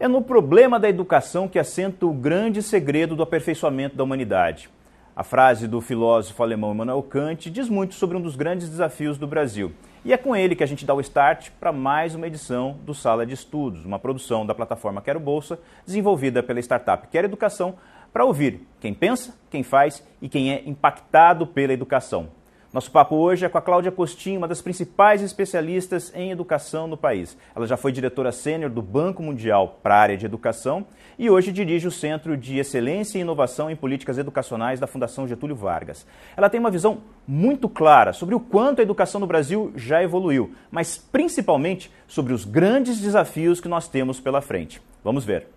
É no problema da educação que assenta o grande segredo do aperfeiçoamento da humanidade. A frase do filósofo alemão Immanuel Kant diz muito sobre um dos grandes desafios do Brasil. E é com ele que a gente dá o start para mais uma edição do Sala de Estudos, uma produção da plataforma Quero Bolsa, desenvolvida pela startup Quero Educação, para ouvir quem pensa, quem faz e quem é impactado pela educação. Nosso papo hoje é com a Cláudia Costin, uma das principais especialistas em educação no país. Ela já foi diretora sênior do Banco Mundial para a área de educação e hoje dirige o Centro de Excelência e Inovação em Políticas Educacionais da Fundação Getúlio Vargas. Ela tem uma visão muito clara sobre o quanto a educação no Brasil já evoluiu, mas principalmente sobre os grandes desafios que nós temos pela frente. Vamos ver.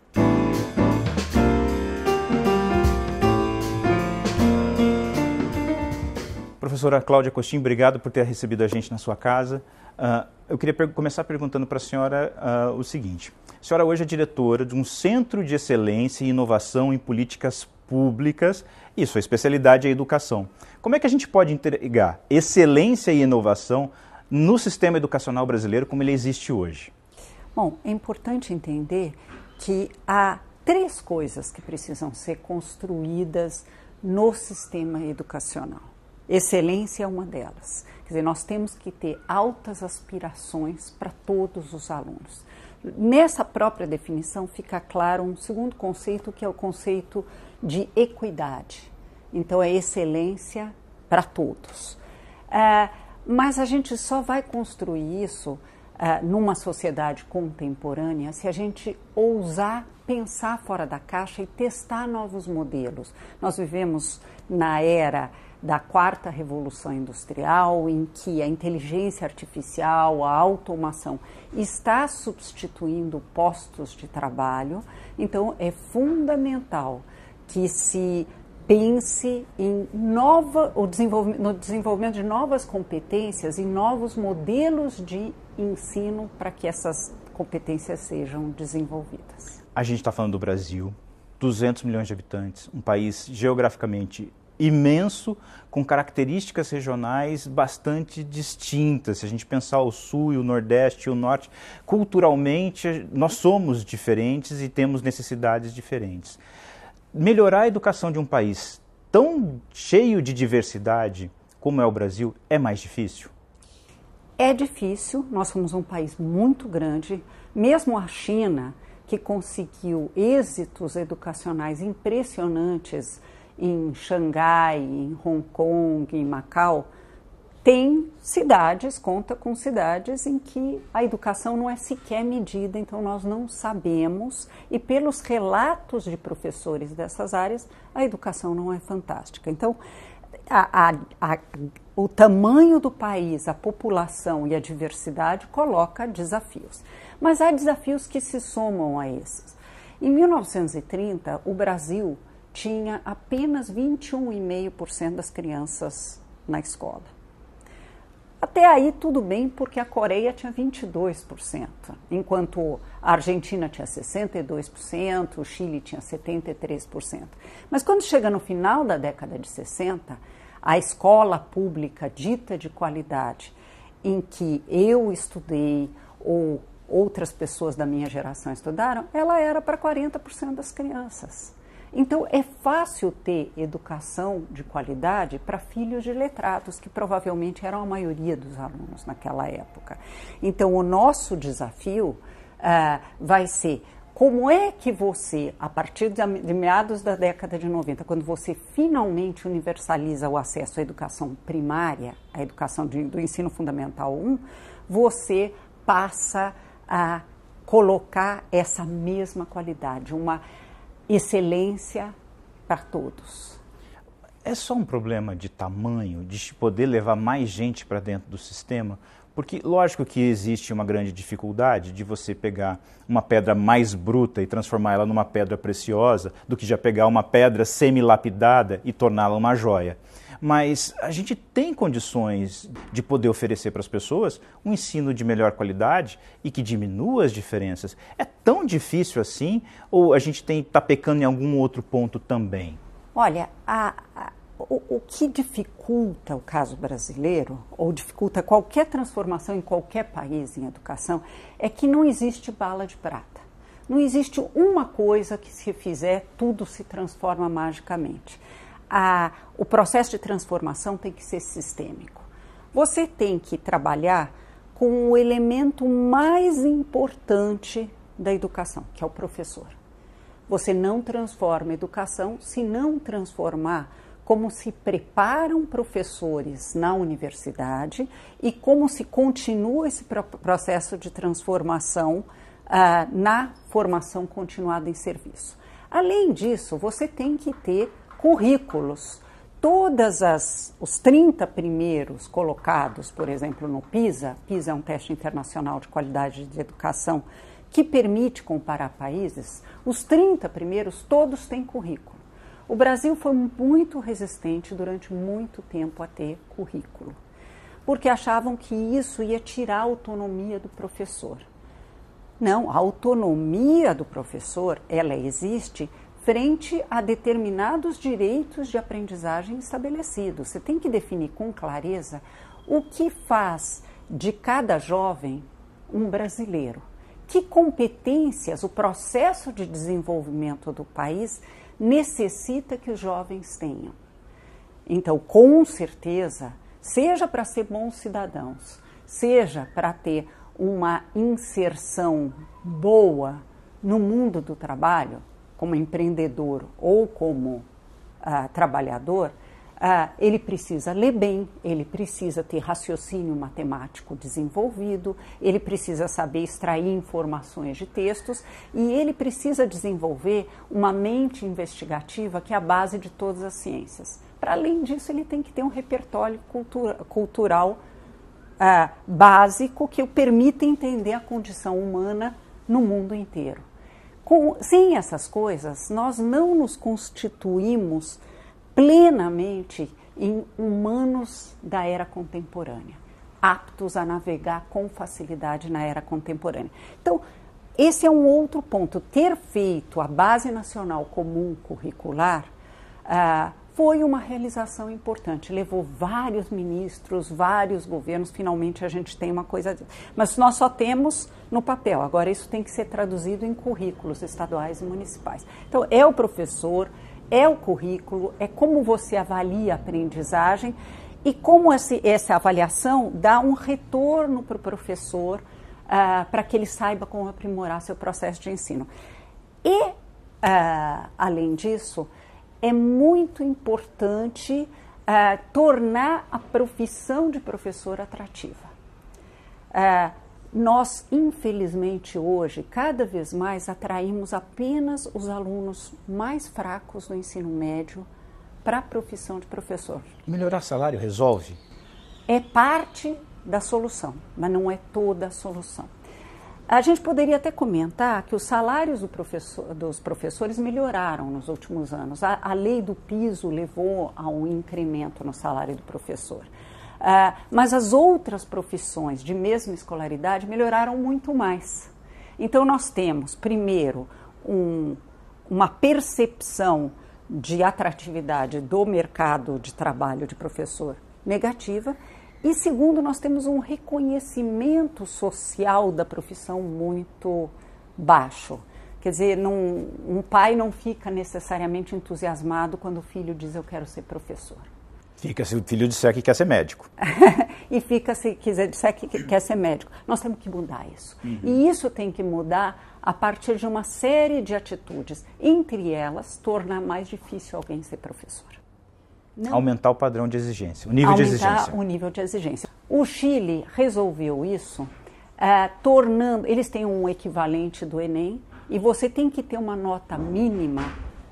Professora Cláudia Costin, obrigado por ter recebido a gente na sua casa. Eu queria começar perguntando para a senhora o seguinte. A senhora hoje é diretora de um Centro de Excelência e Inovação em Políticas Públicas e sua especialidade é a educação. Como é que a gente pode entregar excelência e inovação no sistema educacional brasileiro como ele existe hoje? Bom, é importante entender que há três coisas que precisam ser construídas no sistema educacional. Excelência é uma delas. Quer dizer, nós temos que ter altas aspirações para todos os alunos. Nessa própria definição fica claro um segundo conceito, que é o conceito de equidade. Então, é excelência para todos. Mas a gente só vai construir isso numa sociedade contemporânea se a gente ousar pensar fora da caixa e testar novos modelos. Nós vivemos na era da quarta revolução industrial, em que a inteligência artificial, a automação está substituindo postos de trabalho. Então, é fundamental que se pense no desenvolvimento de novas competências e novos modelos de ensino para que essas competências sejam desenvolvidas. A gente está falando do Brasil, 200 milhões de habitantes, um país geograficamente imenso, com características regionais bastante distintas. Se a gente pensar o Sul e o Nordeste e o Norte, culturalmente nós somos diferentes e temos necessidades diferentes. Melhorar a educação de um país tão cheio de diversidade como é o Brasil é mais difícil? É difícil, nós somos um país muito grande, mesmo a China, que conseguiu êxitos educacionais impressionantes em Xangai, em Hong Kong, em Macau, conta com cidades em que a educação não é sequer medida, então nós não sabemos, e pelos relatos de professores dessas áreas, a educação não é fantástica. Então, o tamanho do país, a população e a diversidade coloca desafios. Mas há desafios que se somam a esses. Em 1930, o Brasil tinha apenas 21,5% das crianças na escola. Até aí tudo bem, porque a Coreia tinha 22%, enquanto a Argentina tinha 62%, o Chile tinha 73%. Mas quando chega no final da década de 60, a escola pública dita de qualidade, em que eu estudei ou outras pessoas da minha geração estudaram, ela era para 40% das crianças. Então, é fácil ter educação de qualidade para filhos de letrados, que provavelmente eram a maioria dos alunos naquela época. Então, o nosso desafio vai ser como é que você, a partir de meados da década de 90, quando você finalmente universaliza o acesso à educação primária, à educação do ensino fundamental 1, você passa a colocar essa mesma qualidade, uma excelência para todos. É só um problema de tamanho, de poder levar mais gente para dentro do sistema? Porque, lógico que existe uma grande dificuldade de você pegar uma pedra mais bruta e transformá-la numa pedra preciosa do que já pegar uma pedra semi-lapidada e torná-la uma joia. Mas a gente tem condições de poder oferecer para as pessoas um ensino de melhor qualidade e que diminua as diferenças. É tão difícil assim ou a gente está pecando em algum outro ponto também? Olha, o que dificulta o caso brasileiro, ou dificulta qualquer transformação em qualquer país em educação, é que não existe bala de prata. Não existe uma coisa que, se fizer, tudo se transforma magicamente. O processo de transformação tem que ser sistêmico. Você tem que trabalhar com o elemento mais importante da educação, que é o professor. Você não transforma a educação se não transformar como se preparam professores na universidade e como se continua esse processo de transformação na formação continuada em serviço. Além disso, você tem que ter currículos. Os 30 primeiros colocados, por exemplo, no PISA é um teste internacional de qualidade de educação que permite comparar países, os 30 primeiros todos têm currículo. O Brasil foi muito resistente durante muito tempo a ter currículo, porque achavam que isso ia tirar a autonomia do professor. Não, a autonomia do professor, ela existe frente a determinados direitos de aprendizagem estabelecidos. Você tem que definir com clareza o que faz de cada jovem um brasileiro. Que competências o processo de desenvolvimento do país necessita que os jovens tenham. Então, com certeza, seja para ser bons cidadãos, seja para ter uma inserção boa no mundo do trabalho, como empreendedor ou como trabalhador, ele precisa ler bem, ele precisa ter raciocínio matemático desenvolvido, ele precisa saber extrair informações de textos e ele precisa desenvolver uma mente investigativa que é a base de todas as ciências. Para além disso, ele tem que ter um repertório cultural básico que o permita entender a condição humana no mundo inteiro. Sem essas coisas, nós não nos constituímos plenamente em humanos da era contemporânea, aptos a navegar com facilidade na era contemporânea. Então, esse é um outro ponto. Ter feito a Base Nacional Comum Curricular foi uma realização importante. Levou vários ministros, vários governos, finalmente a gente tem uma coisa disso. Mas nós só temos no papel, agora isso tem que ser traduzido em currículos estaduais e municipais. Então, é o professor, é o currículo, é como você avalia a aprendizagem e como essa avaliação dá um retorno para o professor para que ele saiba como aprimorar seu processo de ensino. E, além disso, é muito importante tornar a profissão de professor atrativa. Nós, infelizmente, hoje, cada vez mais atraímos apenas os alunos mais fracos do ensino médio para a profissão de professor. Melhorar salário resolve? É parte da solução, mas não é toda a solução. A gente poderia até comentar que os salários dos professores melhoraram nos últimos anos. A lei do piso levou a um incremento no salário do professor. Mas as outras profissões de mesma escolaridade melhoraram muito mais. Então nós temos, primeiro, uma percepção de atratividade do mercado de trabalho de professor negativa e, segundo, nós temos um reconhecimento social da profissão muito baixo. Quer dizer, um pai não fica necessariamente entusiasmado quando o filho diz eu quero ser professor. Fica se o filho disser que quer ser médico. E fica se disser que quer ser médico. Nós temos que mudar isso. Uhum. E isso tem que mudar a partir de uma série de atitudes. Entre elas, tornar mais difícil alguém ser professor. Não. Aumentar o padrão de exigência, o nível de exigência. Aumentar o nível de exigência. O Chile resolveu isso, tornando... Eles têm um equivalente do Enem e você tem que ter uma nota mínima,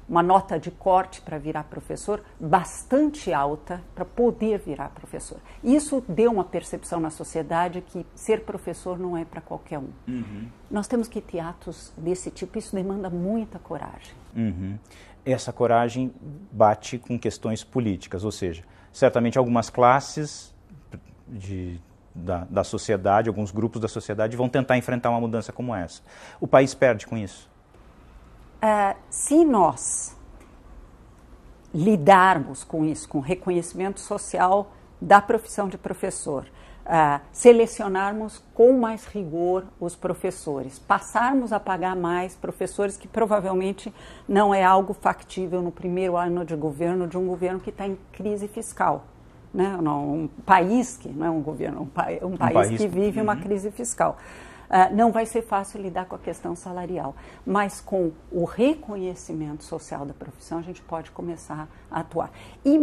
uma nota de corte para virar professor bastante alta para poder virar professor. Isso deu uma percepção na sociedade que ser professor não é para qualquer um. Uhum. Nós temos que ter atos desse tipo, isso demanda muita coragem. Uhum. Essa coragem bate com questões políticas, ou seja, certamente algumas classes da sociedade, alguns grupos da sociedade vão tentar enfrentar uma mudança como essa. O país perde com isso? Se nós lidarmos com isso, com o reconhecimento social da profissão de professor, selecionarmos com mais rigor os professores, passarmos a pagar mais professores, que provavelmente não é algo factível no primeiro ano de governo de um governo que está em crise fiscal. Né? Um país que não é um governo, um país que vive uma crise fiscal. Não vai ser fácil lidar com a questão salarial, mas com o reconhecimento social da profissão a gente pode começar a atuar. E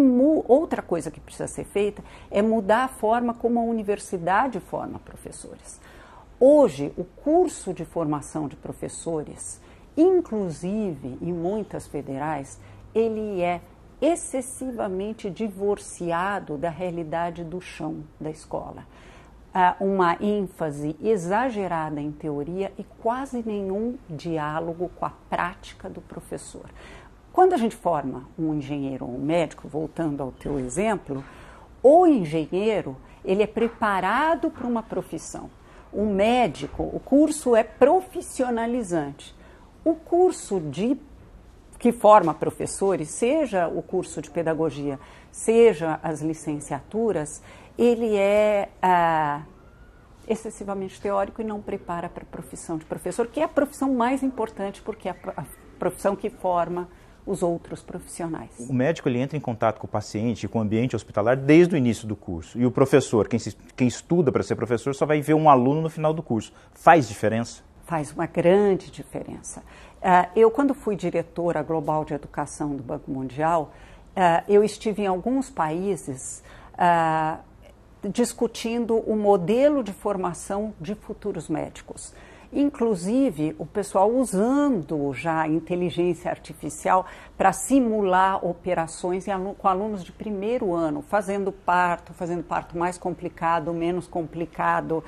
outra coisa que precisa ser feita é mudar a forma como a universidade forma professores. Hoje, o curso de formação de professores, inclusive em muitas federais, ele é excessivamente divorciado da realidade do chão da escola. Uma ênfase exagerada em teoria e quase nenhum diálogo com a prática do professor. Quando a gente forma um engenheiro ou um médico, voltando ao teu exemplo, o engenheiro ele é preparado para uma profissão. O médico, o curso é profissionalizante. O curso que forma professores, seja o curso de pedagogia, seja as licenciaturas, ele é excessivamente teórico e não prepara para a profissão de professor, que é a profissão mais importante, porque é a profissão que forma os outros profissionais. O médico ele entra em contato com o paciente, com o ambiente hospitalar desde o início do curso. E o professor, quem estuda para ser professor, só vai ver um aluno no final do curso. Faz diferença? Faz uma grande diferença. Eu, quando fui diretora global de educação do Banco Mundial, eu estive em alguns países discutindo o modelo de formação de futuros médicos. Inclusive, o pessoal usando já a inteligência artificial para simular operações com alunos de primeiro ano, fazendo parto mais complicado, menos complicado,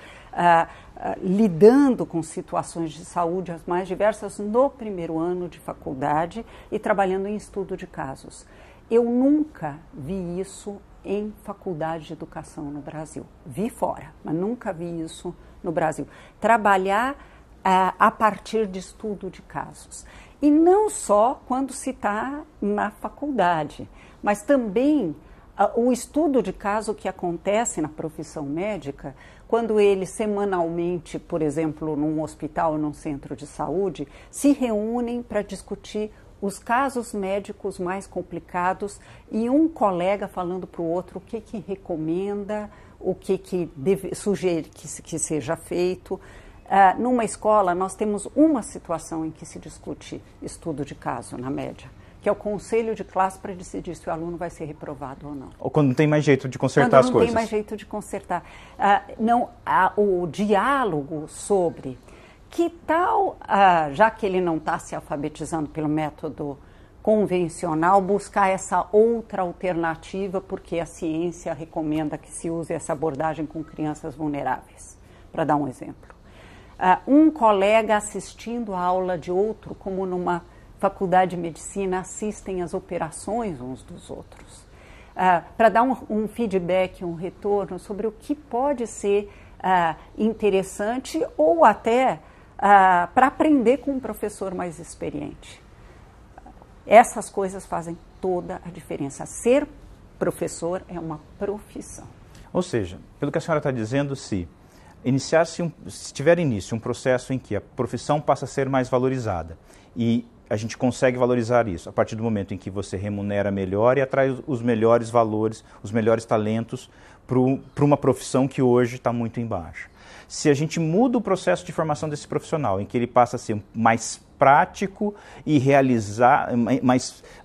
lidando com situações de saúde as mais diversas no primeiro ano de faculdade e trabalhando em estudo de casos. Eu nunca vi isso em faculdade de educação no Brasil. Vi fora, mas nunca vi isso no Brasil. Trabalhar a partir de estudo de casos. E não só quando se está na faculdade, mas também o estudo de caso que acontece na profissão médica, quando eles semanalmente, por exemplo, num hospital ou num centro de saúde, se reúnem para discutir os casos médicos mais complicados e um colega falando para o outro o que recomenda, o que sugere que seja feito. Numa escola, nós temos uma situação em que se discute estudo de caso, na média, que é o conselho de classe para decidir se o aluno vai ser reprovado ou não. Ou quando não tem mais jeito de consertar as coisas. Quando não tem mais jeito de consertar. O diálogo sobre que tal, já que ele não está se alfabetizando pelo método convencional, buscar essa outra alternativa, porque a ciência recomenda que se use essa abordagem com crianças vulneráveis, para dar um exemplo. Um colega assistindo a aula de outro, como numa faculdade de medicina, assistem às operações uns dos outros, para dar um feedback, um retorno sobre o que pode ser interessante ou até para aprender com um professor mais experiente. Essas coisas fazem toda a diferença. Ser professor é uma profissão. Ou seja, pelo que a senhora está dizendo, se tiver início um processo em que a profissão passa a ser mais valorizada e a gente consegue valorizar isso a partir do momento em que você remunera melhor e atrai os melhores valores, os melhores talentos para uma profissão que hoje está muito em baixa. Se a gente muda o processo de formação desse profissional, em que ele passa a ser mais prático e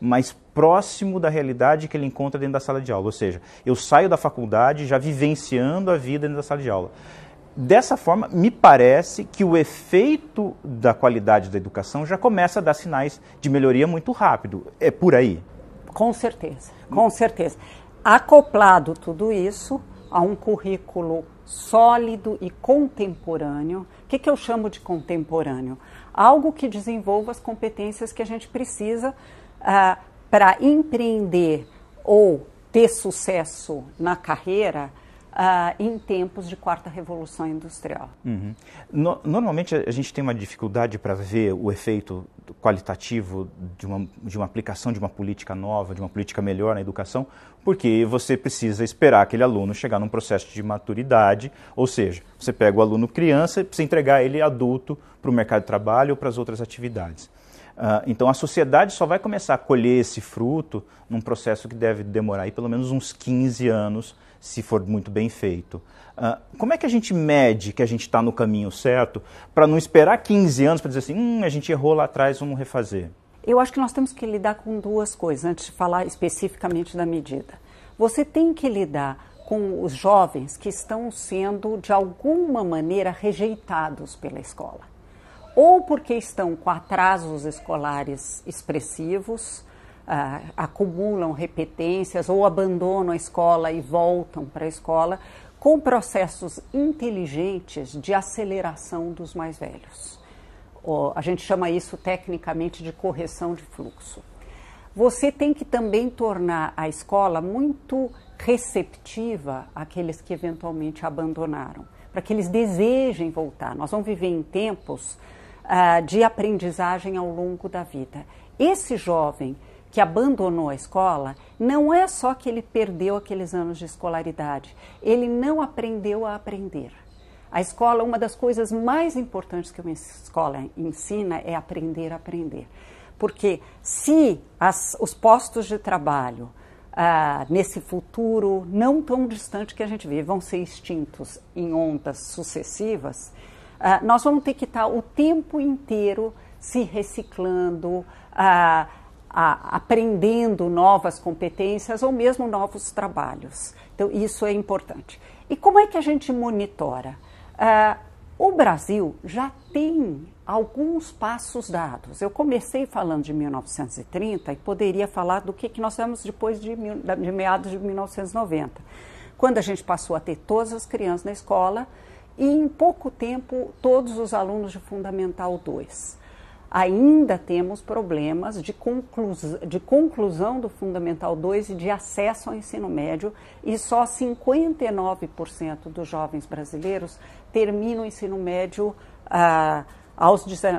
mais próximo da realidade que ele encontra dentro da sala de aula, ou seja, eu saio da faculdade já vivenciando a vida dentro da sala de aula. Dessa forma, me parece que o efeito da qualidade da educação já começa a dar sinais de melhoria muito rápido. É por aí? Com certeza, com certeza. Acoplado tudo isso a um currículo sólido e contemporâneo. O que eu chamo de contemporâneo? Algo que desenvolva as competências que a gente precisa para empreender ou ter sucesso na carreira em tempos de quarta revolução industrial. Uhum. Normalmente a gente tem uma dificuldade para ver o efeito qualitativo de uma aplicação de uma política nova, de uma política melhor na educação, porque você precisa esperar aquele aluno chegar num processo de maturidade, ou seja, você pega o aluno criança e precisa entregar ele adulto para o mercado de trabalho ou para as outras atividades. Então a sociedade só vai começar a colher esse fruto num processo que deve demorar aí pelo menos uns 15 anos, se for muito bem feito. Como é que a gente mede que a gente está no caminho certo para não esperar 15 anos para dizer assim, a gente errou lá atrás, vamos refazer? Eu acho que nós temos que lidar com duas coisas, antes de falar especificamente da medida. Você tem que lidar com os jovens que estão sendo, de alguma maneira, rejeitados pela escola. Ou porque estão com atrasos escolares expressivos, acumulam repetências ou abandonam a escola e voltam para a escola, com processos inteligentes de aceleração dos mais velhos. A gente chama isso tecnicamente de correção de fluxo. Você tem que também tornar a escola muito receptiva àqueles que eventualmente abandonaram, para que eles desejem voltar. Nós vamos viver em tempos de aprendizagem ao longo da vida. Esse jovem que abandonou a escola, não é só que ele perdeu aqueles anos de escolaridade, ele não aprendeu a aprender. A escola, uma das coisas mais importantes que uma escola ensina é aprender a aprender. Porque se os postos de trabalho, nesse futuro não tão distante que a gente vive, vão ser extintos em ondas sucessivas, nós vamos ter que estar o tempo inteiro se reciclando, aprendendo novas competências ou mesmo novos trabalhos. Então, isso é importante. E como é que a gente monitora? O Brasil já tem alguns passos dados. Eu comecei falando de 1930 e poderia falar do que nós temos depois de meados de 1990, quando a gente passou a ter todas as crianças na escola e em pouco tempo todos os alunos de Fundamental 2. Ainda temos problemas de conclusão do Fundamental 2 e de acesso ao ensino médio, e só 59% dos jovens brasileiros terminam o ensino médio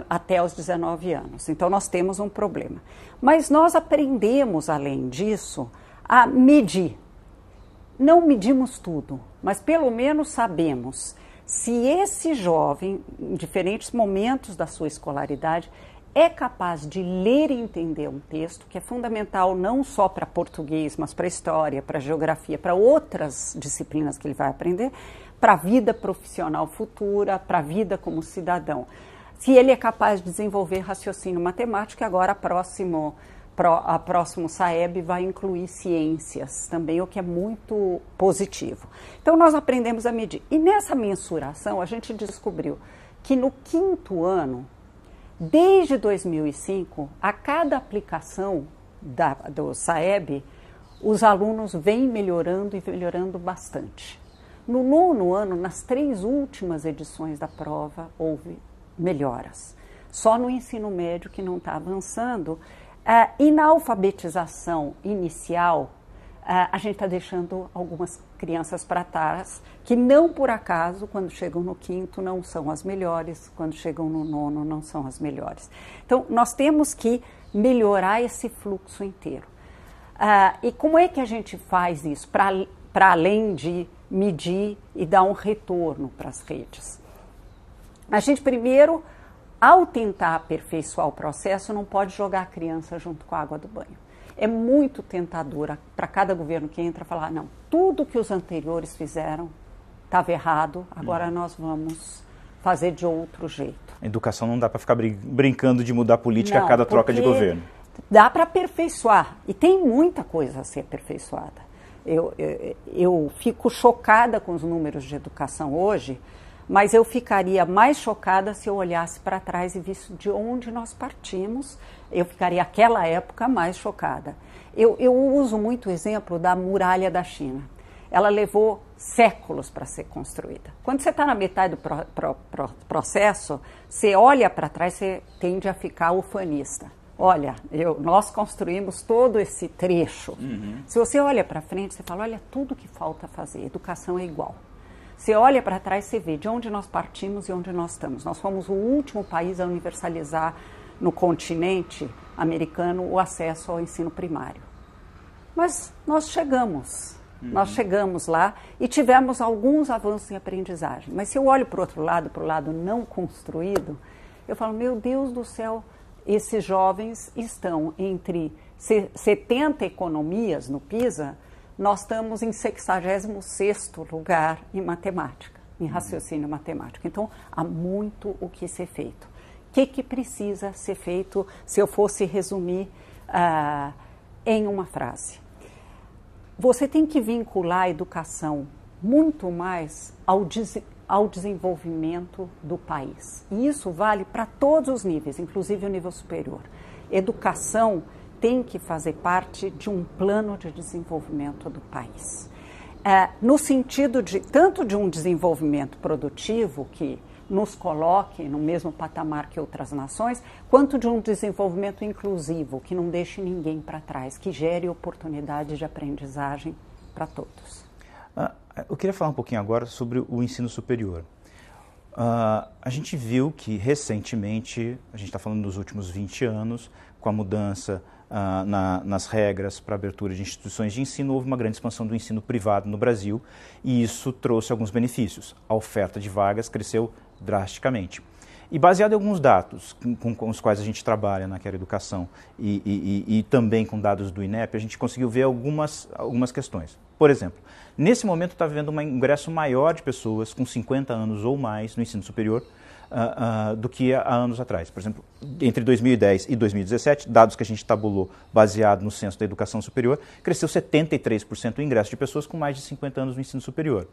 até os 19 anos. Então, nós temos um problema. Mas nós aprendemos, além disso, a medir. Não medimos tudo, mas pelo menos sabemos se esse jovem, em diferentes momentos da sua escolaridade, é capaz de ler e entender um texto, que é fundamental não só para português, mas para história, para geografia, para outras disciplinas que ele vai aprender, para a vida profissional futura, para a vida como cidadão. Se ele é capaz de desenvolver raciocínio matemático, agora a próximo SAEB vai incluir ciências também, o que é muito positivo. Então, nós aprendemos a medir. E nessa mensuração, a gente descobriu que no 5º ano, desde 2005, a cada aplicação do SAEB, os alunos vêm melhorando e melhorando bastante. No 9º ano, nas 3 últimas edições da prova, houve melhoras. Só no ensino médio que não está avançando. E na alfabetização inicial, a gente está deixando algumas crianças para trás, que não por acaso, quando chegam no 5º, não são as melhores, quando chegam no 9º, não são as melhores. Então, nós temos que melhorar esse fluxo inteiro. E como é que a gente faz isso, para além de medir e dar um retorno para as redes? A gente primeiro, ao tentar aperfeiçoar o processo, não pode jogar a criança junto com a água do banho. É muito tentadora para cada governo que entra falar, não, tudo que os anteriores fizeram estava errado, agora nós vamos fazer de outro jeito. A educação não dá para ficar brincando de mudar a política a cada troca de governo. Dá para aperfeiçoar, e tem muita coisa a ser aperfeiçoada. Eu fico chocada com os números de educação hoje, mas eu ficaria mais chocada se eu olhasse para trás e visse de onde nós partimos. Eu ficaria, naquela época, mais chocada. Eu uso muito o exemplo da muralha da China. Ela levou séculos para ser construída. Quando você está na metade do processo, você olha para trás, você tende a ficar ufanista. Olha, nós construímos todo esse trecho. Uhum. Se você olha para frente, você fala, olha, tudo que falta fazer, educação é igual. Você olha para trás e você vê de onde nós partimos e onde nós estamos. Nós fomos o último país a universalizar no continente americano o acesso ao ensino primário. Mas nós chegamos lá e tivemos alguns avanços em aprendizagem. Mas se eu olho para o outro lado, para o lado não construído, eu falo, meu Deus do céu, esses jovens estão entre 70 economias no PISA, nós estamos em 66º lugar em matemática, em raciocínio matemático. Então, há muito o que ser feito. O que precisa ser feito, se eu fosse resumir em uma frase? Você tem que vincular a educação muito mais ao desenvolvimento do país. E isso vale para todos os níveis, inclusive o nível superior. Educação tem que fazer parte de um plano de desenvolvimento do país. No sentido tanto de um desenvolvimento produtivo, que nos coloque no mesmo patamar que outras nações, quanto de um desenvolvimento inclusivo, que não deixe ninguém para trás, que gere oportunidades de aprendizagem para todos. Eu queria falar um pouquinho agora sobre o ensino superior. A gente viu que recentemente, a gente está falando dos últimos 20 anos, com a mudança nas regras para abertura de instituições de ensino, houve uma grande expansão do ensino privado no Brasil e isso trouxe alguns benefícios. A oferta de vagas cresceu drasticamente. E baseado em alguns dados com os quais a gente trabalha na Quero Educação e também com dados do INEP, a gente conseguiu ver algumas questões. Por exemplo, nesse momento está havendo um ingresso maior de pessoas com 50 anos ou mais no ensino superior do que há anos atrás. Por exemplo, entre 2010 e 2017, dados que a gente tabulou baseado no Censo da Educação Superior, cresceu 73% o ingresso de pessoas com mais de 50 anos no ensino superior.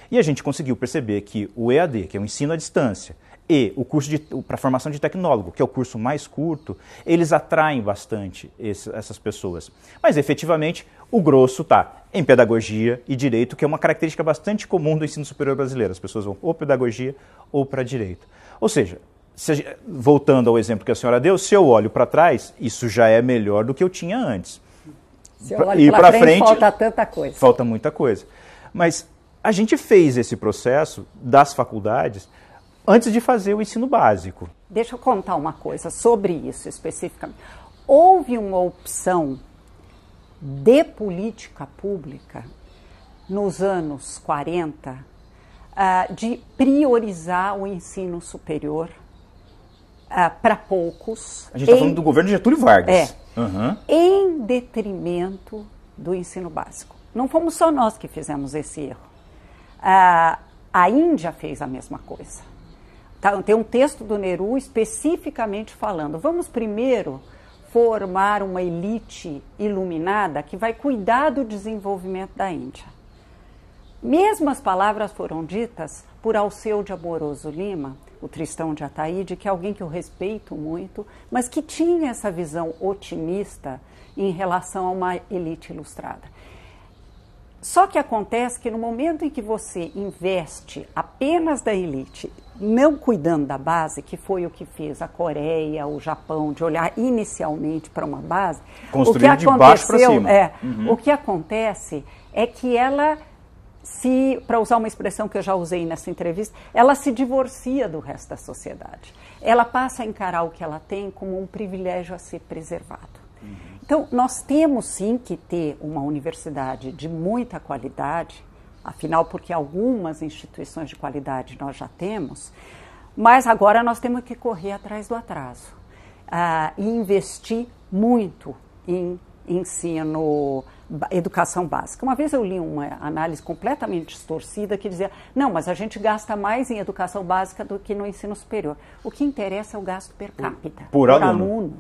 E a gente conseguiu perceber que o EAD, que é o ensino à distância, e o curso para formação de tecnólogo, que é o curso mais curto, eles atraem bastante essas pessoas. Mas, efetivamente, o grosso está em pedagogia e direito, que é uma característica bastante comum do ensino superior brasileiro. As pessoas vão ou pedagogia ou para direito. Ou seja, voltando ao exemplo que a senhora deu, se eu olho para trás, isso já é melhor do que eu tinha antes. Se eu olho para frente, falta tanta coisa. Falta muita coisa. Mas a gente fez esse processo das faculdades antes de fazer o ensino básico. Deixa eu contar uma coisa sobre isso especificamente. Houve uma opção de política pública nos anos 40 de priorizar o ensino superior para poucos. A gente está falando do governo de Getúlio Vargas. Em detrimento do ensino básico. Não fomos só nós que fizemos esse erro. A Índia fez a mesma coisa. Tem um texto do Nehru especificamente falando, vamos primeiro formar uma elite iluminada que vai cuidar do desenvolvimento da Índia. Mesmas palavras foram ditas por Alceu de Amoroso Lima, o Tristão de Ataíde, que é alguém que eu respeito muito, mas que tinha essa visão otimista em relação a uma elite ilustrada. Só que acontece que no momento em que você investe apenas da elite, não cuidando da base, que foi o que fez a Coreia, o Japão, de olhar inicialmente para uma base, construir de baixo para cima. O que acontece é que ela para usar uma expressão que eu já usei nessa entrevista, ela se divorcia do resto da sociedade. Ela passa a encarar o que ela tem como um privilégio a ser preservado. Então, nós temos sim que ter uma universidade de muita qualidade, afinal, porque algumas instituições de qualidade nós já temos, mas agora nós temos que correr atrás do atraso e investir muito em educação básica. Uma vez eu li uma análise completamente distorcida que dizia, não, mas a gente gasta mais em educação básica do que no ensino superior. O que interessa é o gasto per capita, por aluno.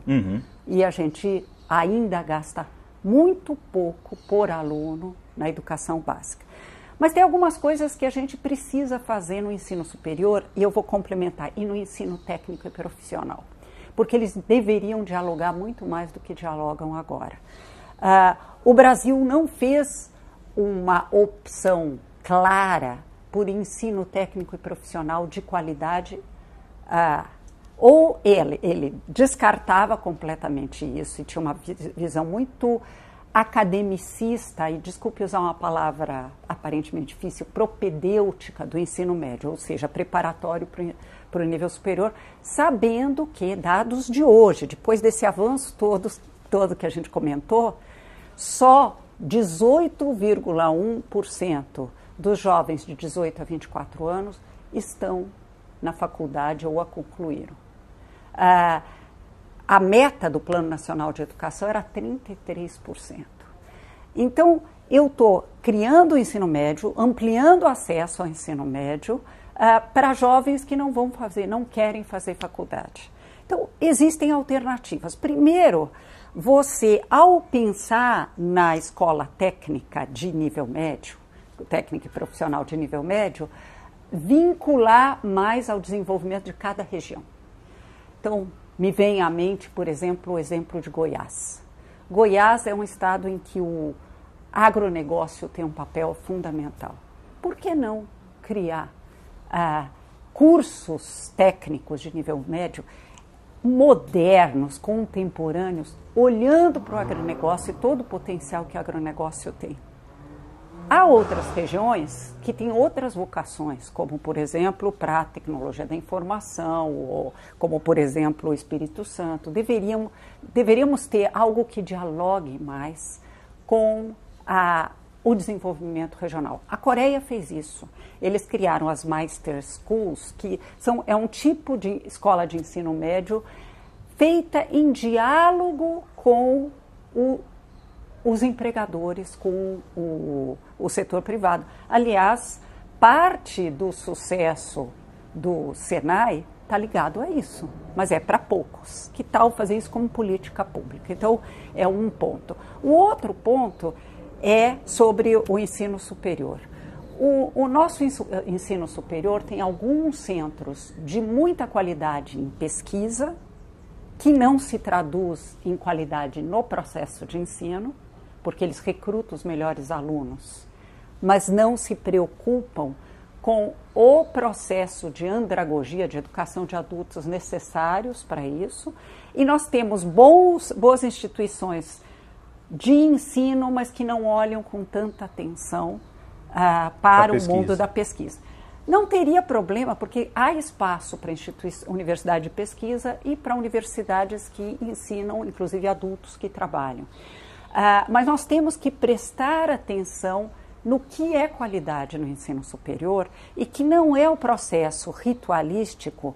E a gente ainda gasta muito pouco por aluno na educação básica. Mas tem algumas coisas que a gente precisa fazer no ensino superior, e eu vou complementar, e no ensino técnico e profissional, porque eles deveriam dialogar muito mais do que dialogam agora. O Brasil não fez uma opção clara por ensino técnico e profissional de qualidade, ou ele descartava completamente isso e tinha uma visão muito academicista, e desculpe usar uma palavra aparentemente difícil, propedêutica do ensino médio, ou seja, preparatório para o nível superior, sabendo que, dados de hoje, depois desse avanço todo que a gente comentou, só 18,1% dos jovens de 18 a 24 anos estão na faculdade ou a concluíram. A meta do Plano Nacional de Educação era 33%. Então, eu estou criando o ensino médio, ampliando o acesso ao ensino médio para jovens que não querem fazer faculdade. Então, existem alternativas. Primeiro, você, ao pensar na escola técnica de nível médio, técnica e profissional de nível médio, vincular mais ao desenvolvimento de cada região. Então, me vem à mente, por exemplo, o exemplo de Goiás. Goiás é um estado em que o agronegócio tem um papel fundamental. Por que não criar cursos técnicos de nível médio modernos, contemporâneos, olhando para o agronegócio e todo o potencial que o agronegócio tem? Há outras regiões que têm outras vocações, como, por exemplo, para a tecnologia da informação, ou como, por exemplo, o Espírito Santo. Deveríamos ter algo que dialogue mais com o desenvolvimento regional. A Coreia fez isso. Eles criaram as Master Schools, que é um tipo de escola de ensino médio feita em diálogo com os empregadores, com o setor privado. Aliás, parte do sucesso do Senai está ligado a isso, mas é para poucos. Que tal fazer isso como política pública? Então, é um ponto. O outro ponto é sobre o ensino superior. O nosso ensino superior tem alguns centros de muita qualidade em pesquisa, que não se traduz em qualidade no processo de ensino, porque eles recrutam os melhores alunos, mas não se preocupam com o processo de andragogia, de educação de adultos necessários para isso. E nós temos boas instituições de ensino, mas que não olham com tanta atenção para o mundo da pesquisa. Não teria problema, porque há espaço para universidade de pesquisa e para universidades que ensinam, inclusive, adultos que trabalham. Mas nós temos que prestar atenção no que é qualidade no ensino superior e que não é o processo ritualístico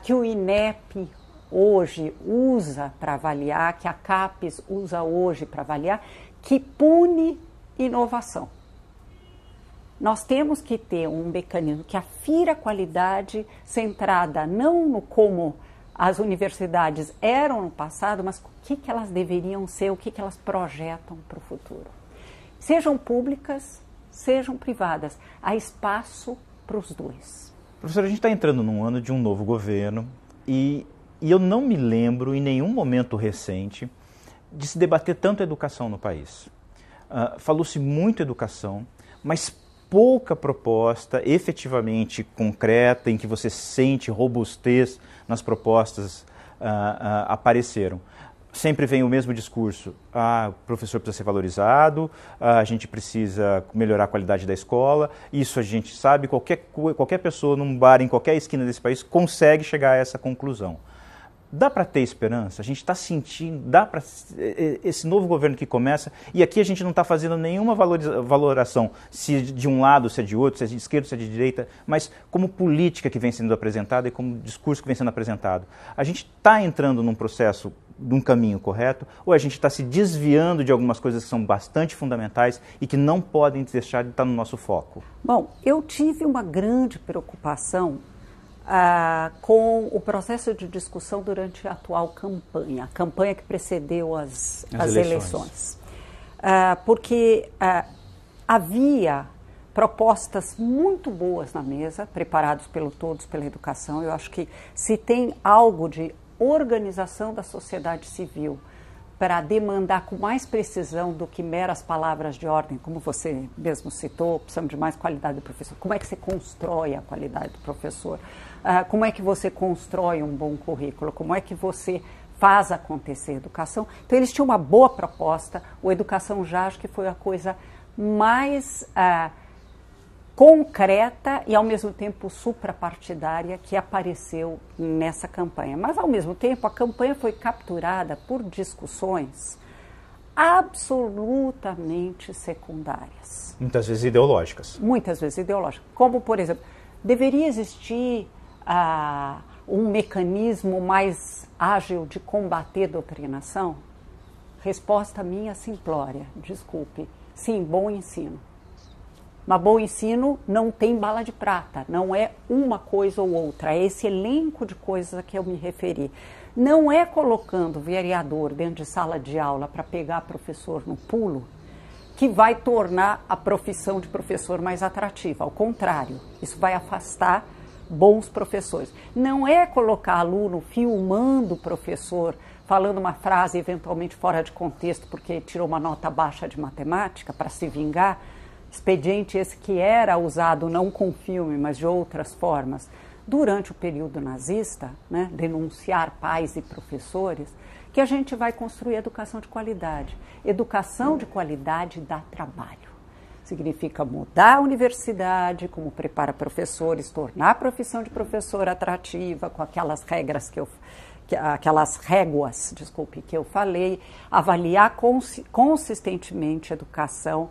que o INEP hoje usa para avaliar, que a CAPES usa hoje para avaliar, que pune inovação. Nós temos que ter um mecanismo que afira a qualidade centrada não no como as universidades eram no passado, mas o que elas deveriam ser, o que elas projetam para o futuro. Sejam públicas, sejam privadas, há espaço para os dois. Professor, a gente está entrando num ano de um novo governo e eu não me lembro em nenhum momento recente de se debater tanto educação no país. Falou-se muito educação, mas pouca proposta efetivamente concreta, em que você sente robustez nas propostas apareceram. Sempre vem o mesmo discurso: o professor precisa ser valorizado, a gente precisa melhorar a qualidade da escola, isso a gente sabe, qualquer pessoa num bar em qualquer esquina desse país consegue chegar a essa conclusão. Dá para ter esperança? A gente está sentindo, dá para esse novo governo que começa, e aqui a gente não está fazendo nenhuma valoração, se de um lado, se é de outro, se é de esquerda, se é de direita, mas como política que vem sendo apresentada e como discurso que vem sendo apresentado. A gente está entrando num processo, num caminho correto, ou a gente está se desviando de algumas coisas que são bastante fundamentais e que não podem deixar de estar no nosso foco? Bom, eu tive uma grande preocupação com o processo de discussão durante a atual campanha, a campanha que precedeu as eleições. Porque havia propostas muito boas na mesa, preparados pelo Todos pela Educação. Eu acho que se tem algo de organização da sociedade civil para demandar com mais precisão do que meras palavras de ordem, como você mesmo citou, precisamos de mais qualidade do professor. Como é que você constrói a qualidade do professor? Como é que você constrói um bom currículo? Como é que você faz acontecer a educação. Então, eles tinham uma boa proposta. O Educação Já, acho que foi a coisa mais concreta e, ao mesmo tempo, suprapartidária que apareceu nessa campanha. Mas, ao mesmo tempo, a campanha foi capturada por discussões absolutamente secundárias. Muitas vezes ideológicas. Muitas vezes ideológicas. Como, por exemplo, deveria existir um mecanismo mais ágil de combater doutrinação? Resposta minha simplória, desculpe. Sim, bom ensino. Mas bom ensino não tem bala de prata, não é uma coisa ou outra, é esse elenco de coisas a que eu me referi. Não é colocando vereador dentro de sala de aula para pegar professor no pulo que vai tornar a profissão de professor mais atrativa. Ao contrário, isso vai afastar bons professores. Não é colocar aluno filmando o professor, falando uma frase eventualmente fora de contexto porque tirou uma nota baixa de matemática para se vingar. Expediente esse que era usado não com filme, mas de outras formas, durante o período nazista, né, denunciar pais e professores, que a gente vai construir educação de qualidade. Educação de qualidade dá trabalho. Significa mudar a universidade, como prepara professores, tornar a profissão de professor atrativa, com aquelas regras que eu falei, avaliar consistentemente a educação,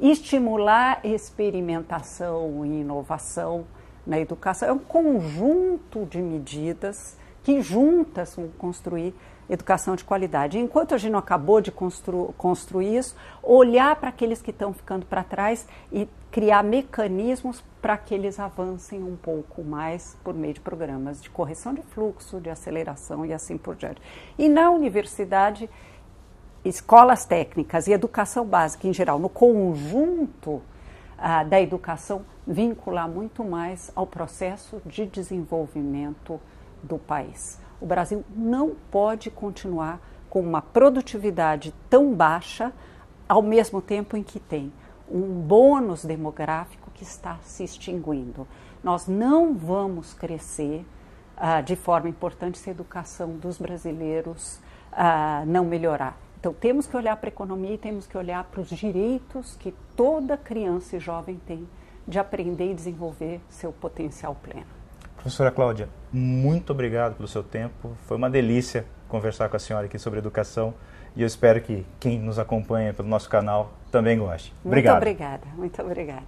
estimular experimentação e inovação na educação. É um conjunto de medidas que juntas vão construir educação de qualidade. Enquanto a gente não acabou de construir isso, olhar para aqueles que estão ficando para trás e criar mecanismos para que eles avancem um pouco mais por meio de programas de correção de fluxo, de aceleração e assim por diante. E na universidade, escolas técnicas e educação básica em geral, no conjunto da educação, vincular muito mais ao processo de desenvolvimento do país. O Brasil não pode continuar com uma produtividade tão baixa, ao mesmo tempo em que tem um bônus demográfico que está se extinguindo. Nós não vamos crescer de forma importante se a educação dos brasileiros não melhorar. Então, temos que olhar para a economia e temos que olhar para os direitos que toda criança e jovem tem de aprender e desenvolver seu potencial pleno. Professora Cláudia, muito obrigado pelo seu tempo. Foi uma delícia conversar com a senhora aqui sobre educação e eu espero que quem nos acompanha pelo nosso canal também goste. Obrigado. Muito obrigada.